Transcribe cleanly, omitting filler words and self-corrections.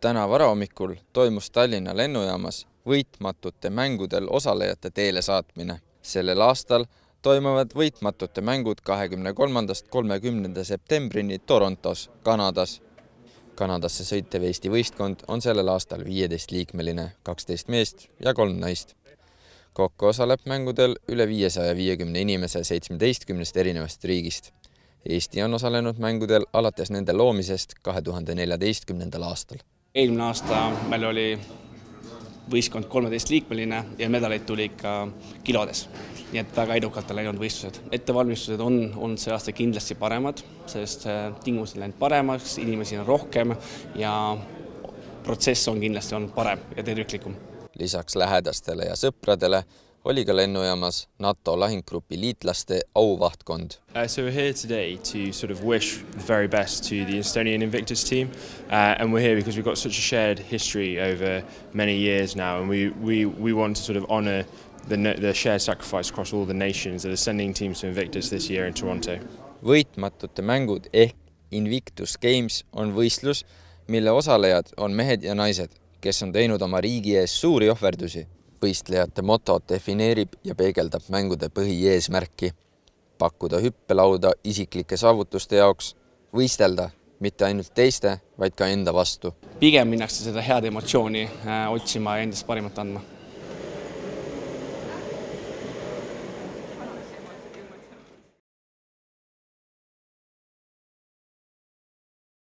Täna varahommikul toimus Tallinna lennujaamas võitmatute mängudel osalejate teele saatmine. Sellel aastal toimuvad võitmatute mängud 23.–30. septembrini Torontos, Kanadas. Kanadasse sõitev Eesti võistkond on sellel aastal 15-liikmeline, 12 meest ja 3 naist. Kokku osaleb mängudel üle 550 inimese 17 erinevast riigist. Eesti on osalenud mängudel alates nende loomisest 2014. aastal. Eelmine aasta meil oli võistkond 13-liikmeline ja medaleid tuli ikka kilodes. Nii et väga edukalt on läinud võistlused. Ettevalmistused on see aasta kindlasti paremad, sest tingimused läinud paremaks, inimesi on rohkem ja protsess on kindlasti olnud parem ja terviklikum. Lisaks lähedastele ja sõpradele oli ka lennujaamas NATO lahingugrupi liitlaste auvahtkond. So we're here today to sort of wish the very best to the Estonian Invictus team, and we're here because we've got such a shared history over many years now, and we want to sort of honour the shared sacrifice across all the nations that are sending teams to Invictus this year in Toronto. Võitmatute mängud ehk Invictus Games on võistlus, mille osalejad on mehed ja naised, kes on teinud oma riigi ees suuri ohverdusi. Võistlejate moto defineerib ja peegeldab mängude põhieesmärki. Pakkuda hüppelauda isiklike saavutuste jaoks, võistelda mitte ainult teiste, vaid ka enda vastu. Pigem minnakse seda head emotsiooni otsima ja endast parimat andma.